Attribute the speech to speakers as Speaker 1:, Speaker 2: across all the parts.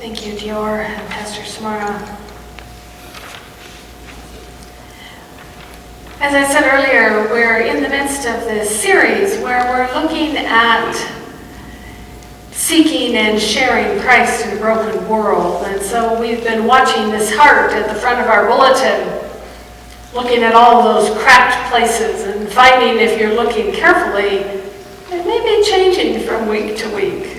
Speaker 1: Thank you, Dior and Pastor Samara. As I said earlier, we're in the midst of this series where we're looking at seeking and sharing Christ in a broken world. And so we've been watching this heart at the front of our bulletin, looking at all those cracked places and finding, if you're looking carefully, it may be changing from week to week.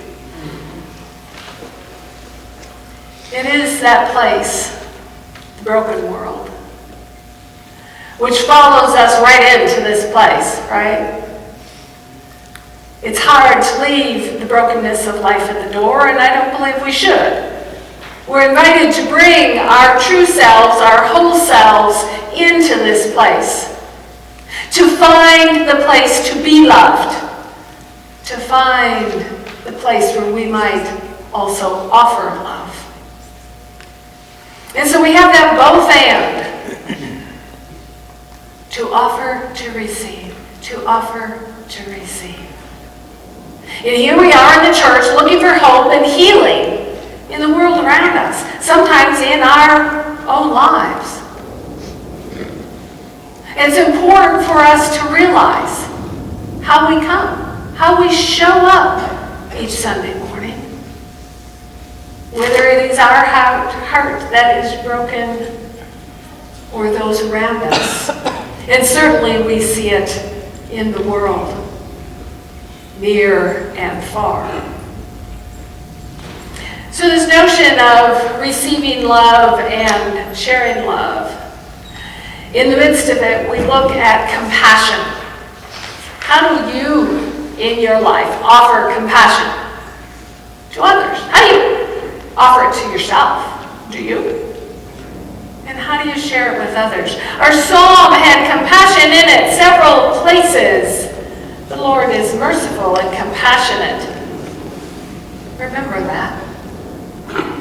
Speaker 1: It is that place, the broken world, which follows us right into this place, right? It's hard to leave the brokenness of life at the door, and I don't believe we should. We're invited to bring our true selves, our whole selves, into this place. To find the place to be loved. To find the place where we might also offer love. And so we have that both and. To offer, to receive. To offer, to receive. And here we are in the church looking for hope and healing in the world around us, sometimes in our own lives. And it's important for us to realize how we come, how we show up each Sunday morning. Whether it is our heart that is broken or those around us. And certainly we see it in the world, near and far. So this notion of receiving love and sharing love, in the midst of it, we look at compassion. How do you, in your life, offer compassion to others? How do you offer it to yourself? Do you? And how do you share it with others? Our psalm had compassion in it, several places. The Lord is merciful and compassionate. Remember that.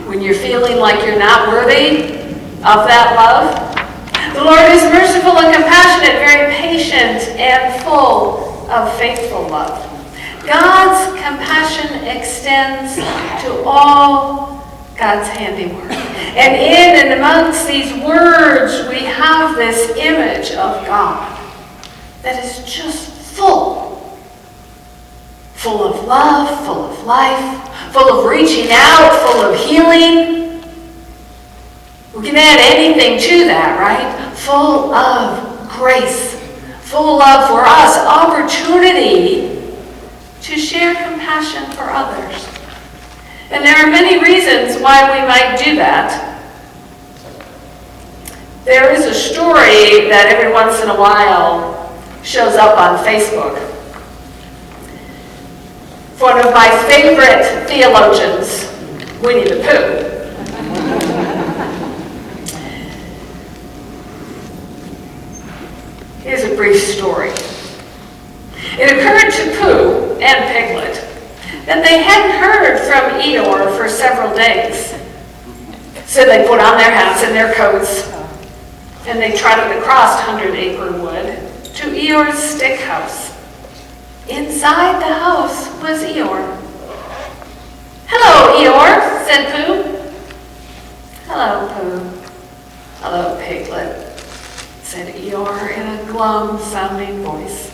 Speaker 1: When you're feeling like you're not worthy of that love, the Lord is merciful and compassionate, very patient and full of faithful love. God's compassion extends to all God's handiwork. And in and amongst these words, we have this image of God that is just full of love, full of life, full of reaching out, full of healing. We can add anything to that, right? Full of grace, full of, for us, opportunity to share compassion for others. And there are many reasons why we might do that. There is a story that every once in a while shows up on Facebook. One of my favorite theologians, Winnie the Pooh. Here's a brief story. It occurred to Pooh and Piglet that they hadn't heard from Eeyore for several days. So they put on their hats and their coats, and they trotted across 100-acre wood to Eeyore's stick house. Inside the house was Eeyore. "Hello, Eeyore," said Pooh. "Hello, Pooh. Hello, Piglet," said Eeyore in a glum-sounding voice.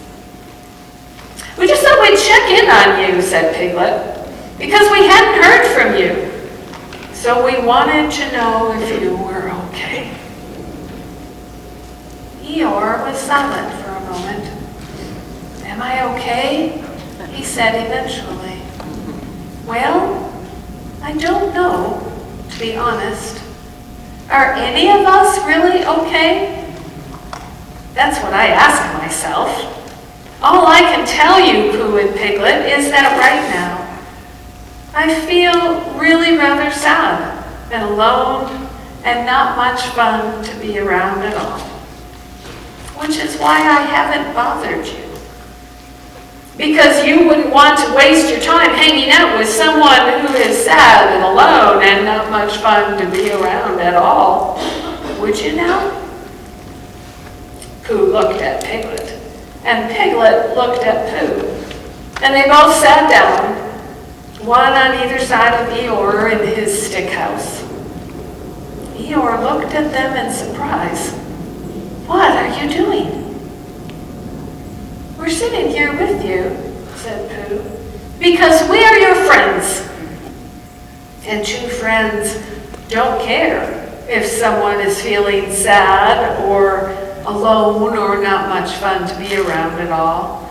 Speaker 1: "We just thought we'd check in on you," said Piglet, "because we hadn't heard from you. So we wanted to know if you were okay." Eeyore was silent for a moment. "Am I okay?" he said eventually. "Well, I don't know, to be honest. Are any of us really okay? That's what I ask myself. All I can tell you, Pooh and Piglet, is that right now I feel really rather sad and alone and not much fun to be around at all. Which is why I haven't bothered you. Because you wouldn't want to waste your time hanging out with someone who is sad and alone and not much fun to be around at all. Would you now?" Pooh looked at Piglet, and Piglet looked at Pooh. And they both sat down, one on either side of Eeyore in his stick house. house. Eeyore looked at them in surprise. "What are you doing?" "We're sitting here with you," said Pooh, "because we are your friends. And true friends don't care if someone is feeling sad or alone or not much fun to be around at all.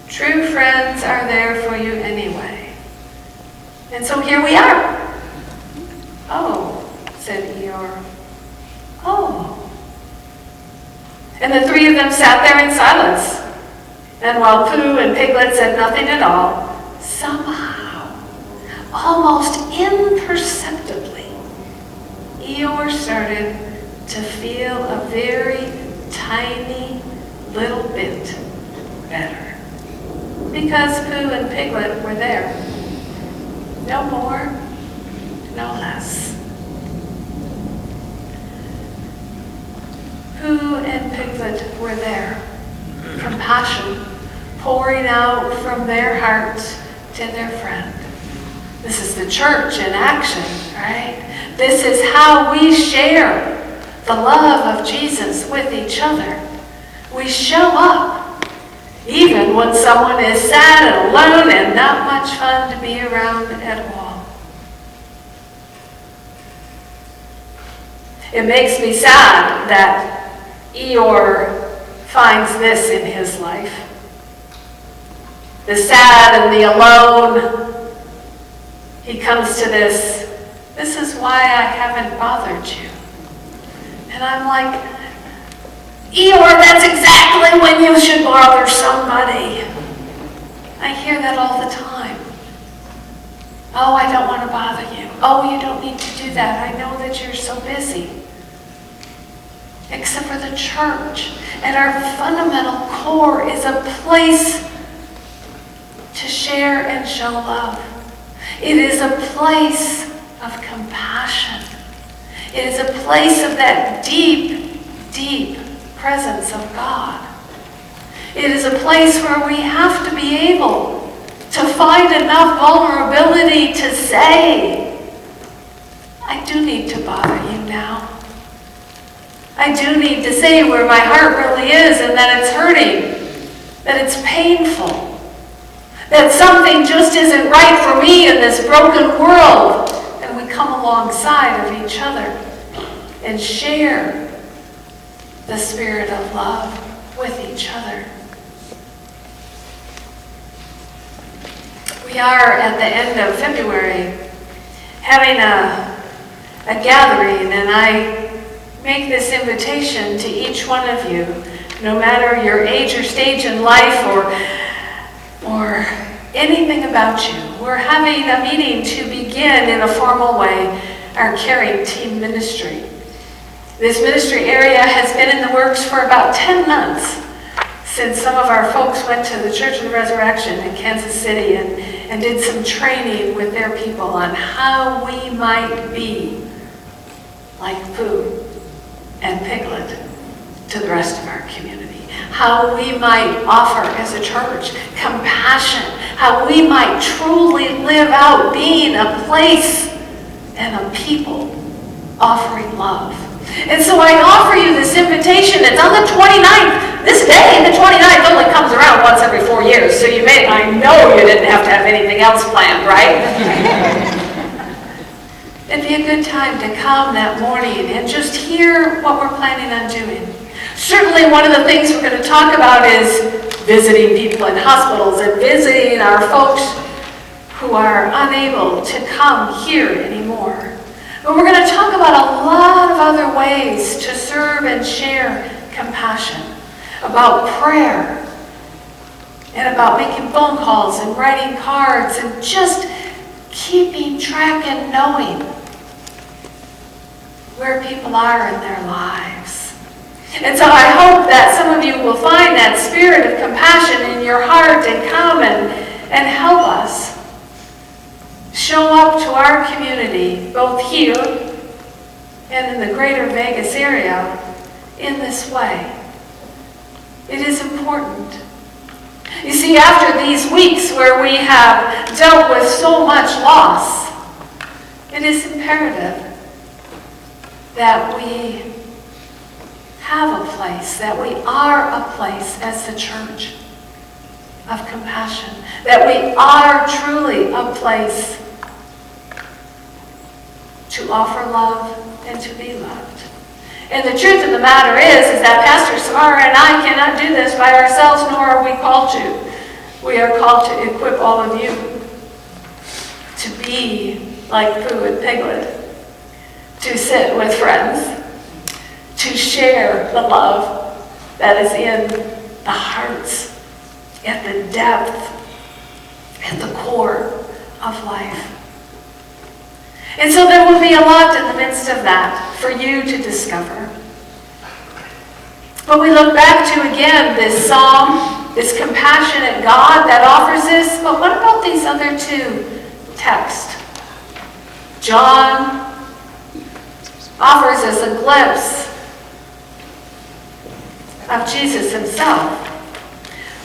Speaker 1: True friends are there for you anyway. And so here we are." "Oh," said Eeyore. "Oh." And the three of them sat there in silence. And while Pooh and Piglet said nothing at all, somehow, almost imperceptibly, Eeyore started to feel a very tiny little bit better. Because Pooh and Piglet were there. No more, no less. Pooh and Piglet were there. Compassion pouring out from their hearts to their friend. This is the church in action, right? This is how we share the love of Jesus with each other. We show up, even when someone is sad and alone and not much fun to be around at all. It makes me sad that Eeyore finds this in his life. The sad and the alone. He comes to this is why I haven't bothered you. And I'm like, Eeyore, that's exactly when you should bother somebody. I hear that all the time. "Oh, I don't want to bother you. Oh, you don't need to do that. I know that you're so busy." Except for the church. And our fundamental core is a place to share and show love. It is a place of compassion. It is a place of that deep, deep presence of God. It is a place where we have to be able to find enough vulnerability to say, "I do need to bother you now. I do need to say where my heart really is and that it's hurting, that it's painful, that something just isn't right for me in this broken world." And we come alongside of each other and share the spirit of love with each other. We are at the end of February having a gathering, and I make this invitation to each one of you, no matter your age or stage in life or anything about you. We're having a meeting to begin in a formal way our caring team ministry. This ministry area has been in the works for about 10 months since some of our folks went to the Church of the Resurrection in Kansas City and did some training with their people on how we might be like Pooh and Piglet to the rest of our community. How we might offer as a church compassion. How we might truly live out being a place and a people offering love. And so I offer you this invitation. It's on the 29th. This day, the 29th, only comes around once every 4 years. So I know you didn't have to have anything else planned, right? It'd be a good time to come that morning and just hear what we're planning on doing. Certainly one of the things we're going to talk about is visiting people in hospitals and visiting our folks who are unable to come here anymore. But we're going to talk about a lot of other ways to serve and share compassion, about prayer, and about making phone calls and writing cards and just keeping track and knowing where people are in their lives. And so I hope that some of you will find that spirit of compassion in your heart and come and help us show up to our community, both here and in the greater Vegas area, in this way. It is important. You see, after these weeks where we have dealt with so much loss, it it is imperative that we have a place, that we are a place as the church of compassion, that we are truly a place to offer love and to be loved. And the truth of the matter is that Pastor Samara and I cannot do this by ourselves, nor are we called to. We are called to equip all of you to be like Pooh and Piglet, to sit with friends, to share the love that is in the hearts, at the depth, at the core of life. And so there will be a lot in the midst of that for you to discover. But we look back to, again, this psalm, this compassionate God that offers this. But what about these other two texts? John offers us a glimpse of Jesus himself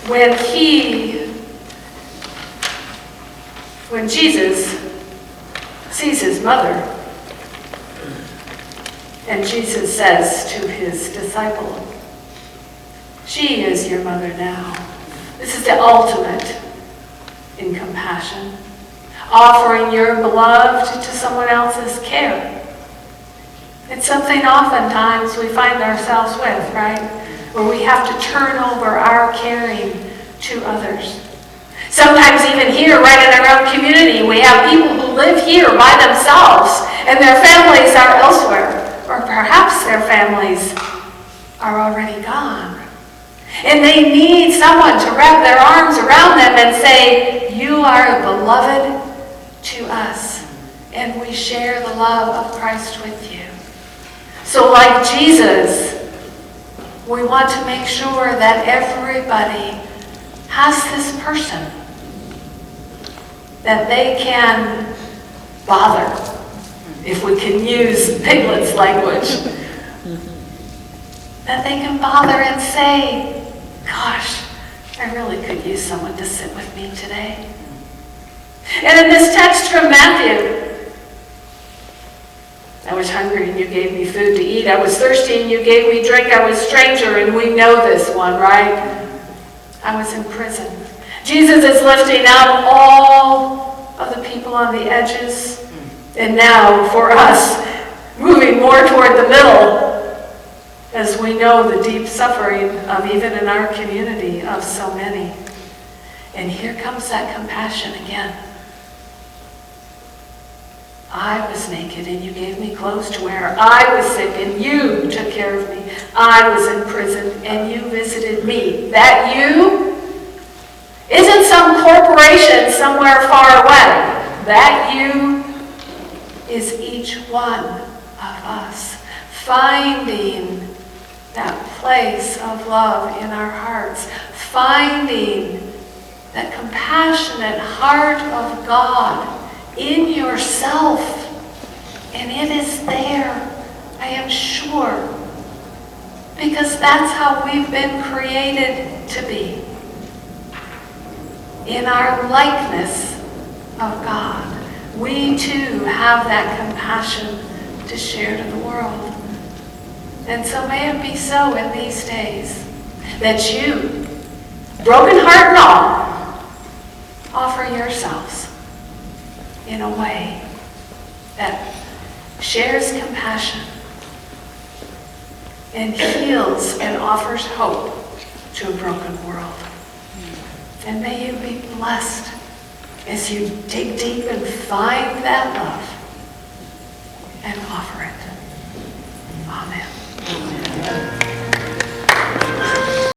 Speaker 1: when Jesus sees his mother, and Jesus says to his disciple, "She is your mother now." This is the ultimate in compassion, offering your beloved to someone else's care. It's something oftentimes we find ourselves with, right? Where we have to turn over our caring to others. Sometimes even here, right in our own community, we have people who live here by themselves and their families are elsewhere, or perhaps their families are already gone. And they need someone to wrap their arms around them and say, "You are beloved to us, and we share the love of Christ with you." So like Jesus, we want to make sure that everybody has this person that they can bother, if we can use Piglet's language, that they can bother and say, "Gosh, I really could use someone to sit with me today." And in this text from Matthew, I was hungry and you gave me food to eat. I was thirsty and you gave me drink. I was a stranger, and we know this one, right? I was in prison. Jesus is lifting up all of the people on the edges. And now for us, moving more toward the middle, as we know the deep suffering of even in our community of so many. And here comes that compassion again. I was naked and you gave me clothes to wear. I was sick and you took care of me. I was in prison and you visited me. That you isn't some corporation somewhere far away. That you is each one of us, finding that place of love in our hearts, finding that compassionate heart of God in yourself, and it is there, I am sure, because that's how we've been created to be, in our likeness of God. We too have that compassion to share to the world. And so may it be so in these days that you, broken heart and all, offer yourselves in a way that shares compassion and heals and offers hope to a broken world. And may you be blessed as you dig deep and find that love and offer it. Amen.